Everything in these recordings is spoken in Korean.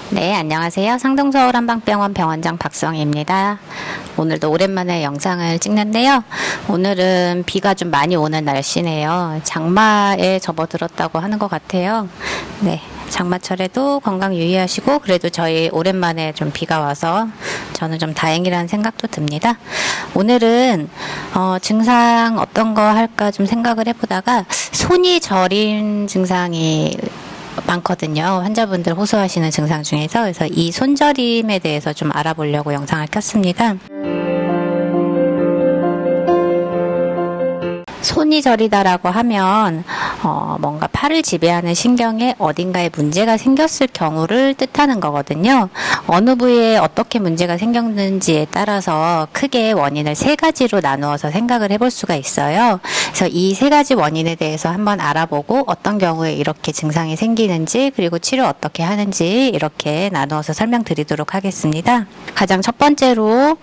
네, 안녕하세요. 상동서울 한방병원 병원장 박성희입니다. 오늘도 오랜만에 영상을 찍는데요. 오늘은 비가 좀 많이 오는 날씨네요. 장마에 접어들었다고 하는 것 같아요. 네, 장마철에도 건강 유의하시고, 그래도 저희 오랜만에 좀 비가 와서 저는 좀 다행이라는 생각도 듭니다. 오늘은 증상 어떤 거 할까 좀 생각을 해보다가 손이 저린 증상이 많거든요. 환자분들 호소하시는 증상 중에서. 그래서 이 손저림에 대해서 좀 알아보려고 영상을 켰습니다. 손이 저리다라고 하면 뭔가 팔을 지배하는 신경에 어딘가에 문제가 생겼을 경우를 뜻하는 거거든요. 어느 부위에 어떻게 문제가 생겼는지에 따라서 크게 원인을 세 가지로 나누어서 생각을 해볼 수가 있어요. 그래서 이 세 가지 원인에 대해서 한번 알아보고 어떤 경우에 이렇게 증상이 생기는지, 그리고 치료 어떻게 하는지 이렇게 나누어서 설명드리도록 하겠습니다. 가장 첫 번째로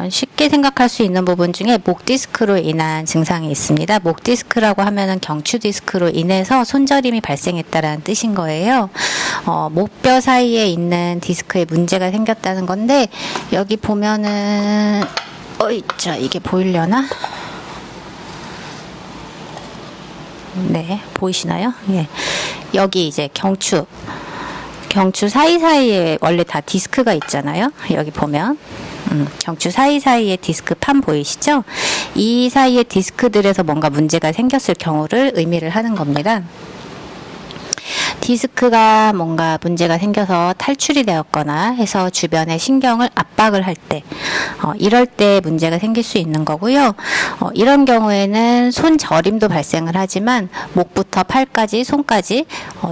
쉽게 생각할 수 있는 부분 중에 목 디스크로 인한 증상이 있습니다. 목 디스크라고 하면은 경추 디스크로 인해서 손저림이 발생했다라는 뜻인 거예요. 목뼈 사이에 있는 디스크에 문제가 생겼다는 건데, 여기 보면은 자, 이게 보이려나? 네, 보이시나요? 예. 여기 이제 경추 사이사이에 원래 다 디스크가 있잖아요. 여기 보면 경추 사이사이에 디스크 판 보이시죠? 이 사이에 디스크들에서 뭔가 문제가 생겼을 경우를 의미를 하는 겁니다. 디스크가 뭔가 문제가 생겨서 탈출이 되었거나 해서 주변의 신경을 압박을 할 때, 이럴 때 문제가 생길 수 있는 거고요. 이런 경우에는 손 저림도 발생을 하지만 목부터 팔까지, 손까지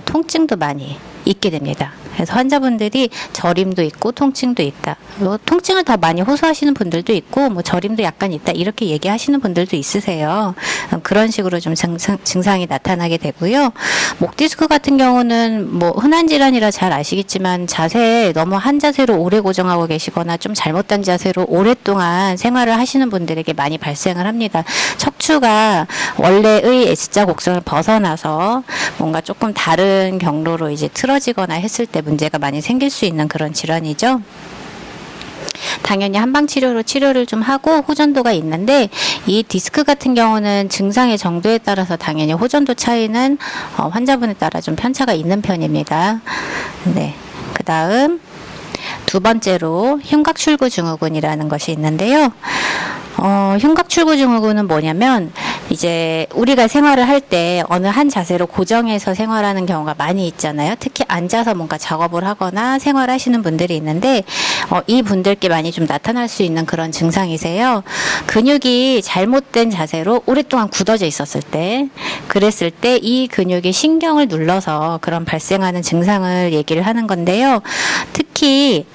통증도 많이 있게 됩니다. 그래서 환자분들이 저림도 있고 통증도 있다. 통증을 더 많이 호소하시는 분들도 있고, 저림도 약간 있다, 이렇게 얘기하시는 분들도 있으세요. 그런 식으로 좀 증상이 나타나게 되고요. 목 디스크 같은 경우는 흔한 질환이라 잘 아시겠지만, 자세 너무 한 자세로 오래 고정하고 계시거나 좀 잘못된 자세로 오랫동안 생활을 하시는 분들에게 많이 발생을 합니다. 척추가 원래의 S자 곡선을 벗어나서 뭔가 조금 다른 경로로 이제 틀어지거나 했을 때 문제가 많이 생길 수 있는 그런 질환이죠. 당연히 한방치료로 치료를 좀 하고 호전도가 있는데, 이 디스크 같은 경우는 증상의 정도에 따라서 당연히 호전도 차이는 환자분에 따라 좀 편차가 있는 편입니다. 네. 그 다음 두 번째로 흉곽출구 증후군이라는 것이 있는데요. 흉곽출구 증후군은 뭐냐면, 이제 우리가 생활을 할 때 어느 한 자세로 고정해서 생활하는 경우가 많이 있잖아요. 특히 앉아서 뭔가 작업을 하거나 생활하시는 분들이 있는데, 이 분들께 많이 좀 나타날 수 있는 그런 증상이세요. 근육이 잘못된 자세로 오랫동안 굳어져 있었을 때, 그랬을 때 이 근육이 신경을 눌러서 그런 발생하는 증상을 얘기를 하는 건데요. 특히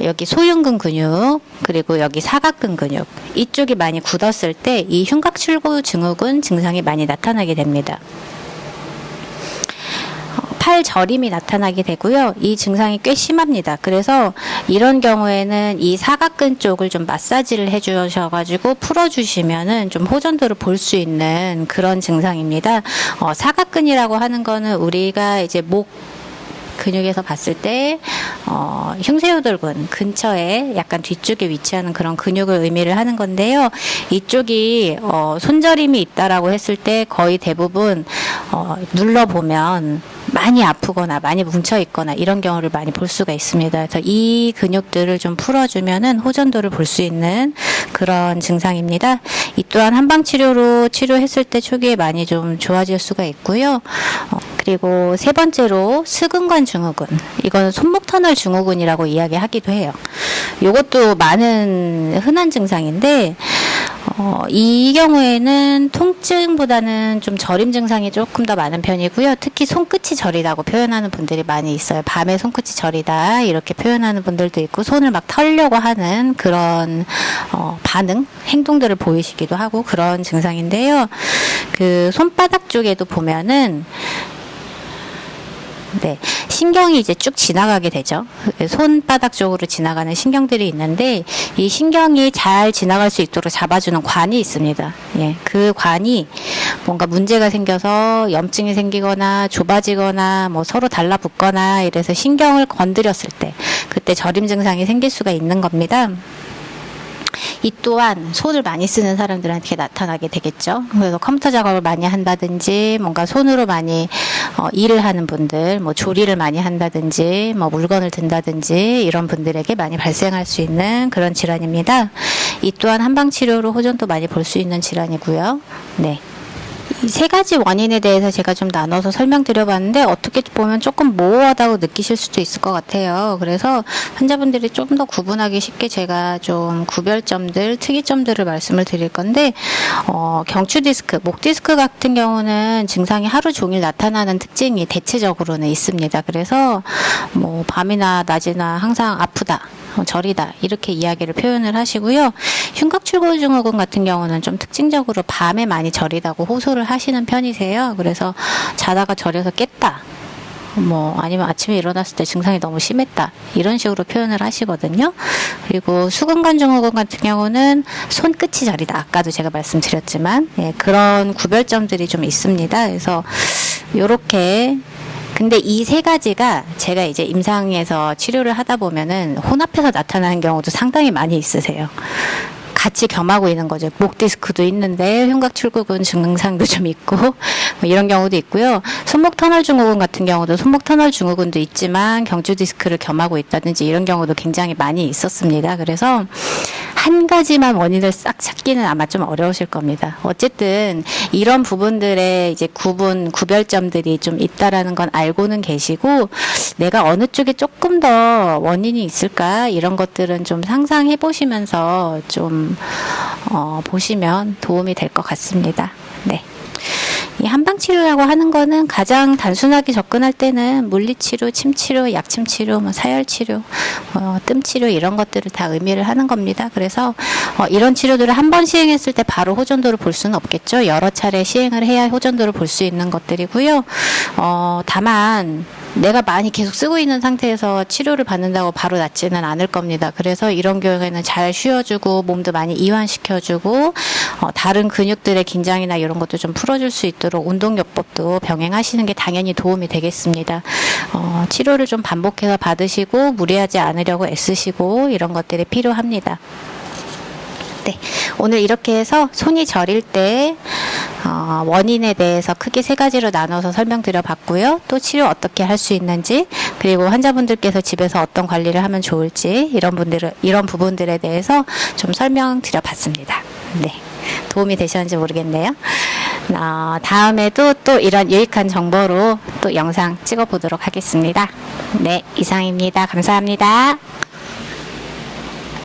여기 소흉근 근육, 그리고 여기 사각근 근육, 이쪽이 많이 굳었을 때 이 흉곽출구 증후군 증상이 많이 나타나게 됩니다. 팔 저림이 나타나게 되고요. 이 증상이 꽤 심합니다. 그래서 이런 경우에는 이 사각근 쪽을 좀 마사지를 해주셔가지고 풀어주시면은 좀 호전도를 볼 수 있는 그런 증상입니다. 사각근이라고 하는 거는 우리가 이제 목 근육에서 봤을 때 흉쇄요돌근 근처에 약간 뒤쪽에 위치하는 그런 근육을 의미를 하는 건데요. 이쪽이 손저림이 있다라고 했을 때 거의 대부분 눌러보면 많이 아프거나 많이 뭉쳐 있거나 이런 경우를 많이 볼 수가 있습니다. 그래서 이 근육들을 좀 풀어주면은 호전도를 볼 수 있는 그런 증상입니다. 이 또한 한방치료로 치료했을 때 초기에 많이 좀 좋아질 수가 있고요. 그리고 세 번째로 스근관 증후군. 이거는 손목 터널 증후군이라고 이야기하기도 해요. 이것도 많은 흔한 증상인데, 이 경우에는 통증보다는 좀 저림 증상이 조금 더 많은 편이고요. 특히 손끝이 저리다고 표현하는 분들이 많이 있어요. 밤에 손끝이 저리다 이렇게 표현하는 분들도 있고, 손을 막 털려고 하는 그런 반응, 행동들을 보이시기도 하고 그런 증상인데요. 그 손바닥 쪽에도 보면은 네, 신경이 이제 쭉 지나가게 되죠. 손바닥 쪽으로 지나가는 신경들이 있는데 이 신경이 잘 지나갈 수 있도록 잡아주는 관이 있습니다. 예, 그 관이 뭔가 문제가 생겨서 염증이 생기거나 좁아지거나 뭐 서로 달라붙거나 이래서 신경을 건드렸을 때 그때 저림 증상이 생길 수가 있는 겁니다. 이 또한 손을 많이 쓰는 사람들한테 나타나게 되겠죠. 그래서 컴퓨터 작업을 많이 한다든지 뭔가 손으로 많이 일을 하는 분들, 뭐 조리를 많이 한다든지 뭐 물건을 든다든지 이런 분들에게 많이 발생할 수 있는 그런 질환입니다. 이 또한 한방 치료로 호전도 많이 볼 수 있는 질환이고요. 네. 이 세 가지 원인에 대해서 제가 좀 나눠서 설명드려봤는데 어떻게 보면 조금 모호하다고 느끼실 수도 있을 것 같아요. 그래서 환자분들이 좀 더 구분하기 쉽게 제가 좀 구별점들, 특이점들을 말씀을 드릴 건데 경추 디스크, 목 디스크 같은 경우는 증상이 하루 종일 나타나는 특징이 대체적으로는 있습니다. 그래서 뭐 밤이나 낮이나 항상 아프다. 저리다 이렇게 이야기를 표현을 하시고요. 흉곽출구 증후군 같은 경우는 좀 특징적으로 밤에 많이 저리다고 호소를 하시는 편이세요. 그래서 자다가 저려서 깼다. 뭐 아니면 아침에 일어났을 때 증상이 너무 심했다 이런 식으로 표현을 하시거든요. 그리고 수근관 증후군 같은 경우는 손끝이 저리다. 아까도 제가 말씀드렸지만 예, 그런 구별점들이 좀 있습니다. 그래서 요렇게 근데 이 세 가지가 제가 이제 임상에서 치료를 하다 보면은 혼합해서 나타나는 경우도 상당히 많이 있으세요. 같이 겸하고 있는 거죠. 목 디스크도 있는데 흉곽출구근 증상도 좀 있고 뭐 이런 경우도 있고요. 손목 터널 증후군 같은 경우도 손목 터널 증후군도 있지만 경추 디스크를 겸하고 있다든지 이런 경우도 굉장히 많이 있었습니다. 그래서 한 가지만 원인을 싹 찾기는 아마 좀 어려우실 겁니다. 어쨌든 이런 부분들의 이제 구별점들이 좀 있다라는 건 알고는 계시고 내가 어느 쪽에 조금 더 원인이 있을까 이런 것들은 좀 상상해 보시면서 좀 보시면 도움이 될 것 같습니다. 네. 이 한방치료라고 하는 거는 가장 단순하게 접근할 때는 물리치료, 침치료, 약침치료, 뭐 사열치료, 뜸치료 이런 것들을 다 의미를 하는 겁니다. 그래서 이런 치료들을 한 번 시행했을 때 바로 호전도를 볼 수는 없겠죠. 여러 차례 시행을 해야 호전도를 볼 수 있는 것들이고요. 다만 내가 많이 계속 쓰고 있는 상태에서 치료를 받는다고 바로 낫지는 않을 겁니다. 그래서 이런 경우에는 잘 쉬어주고 몸도 많이 이완시켜주고 다른 근육들의 긴장이나 이런 것도 좀 풀어줄 수 있도록 운동요법도 병행하시는 게 당연히 도움이 되겠습니다. 치료를 좀 반복해서 받으시고 무리하지 않으려고 애쓰시고 이런 것들이 필요합니다. 네, 오늘 이렇게 해서 손이 저릴 때 원인에 대해서 크게 세 가지로 나눠서 설명드려 봤고요. 또 치료 어떻게 할 수 있는지, 그리고 환자분들께서 집에서 어떤 관리를 하면 좋을지 이런 부분들에 대해서 좀 설명드려 봤습니다. 네, 도움이 되셨는지 모르겠네요. 다음에도 또 이런 유익한 정보로 또 영상 찍어 보도록 하겠습니다. 네, 이상입니다. 감사합니다.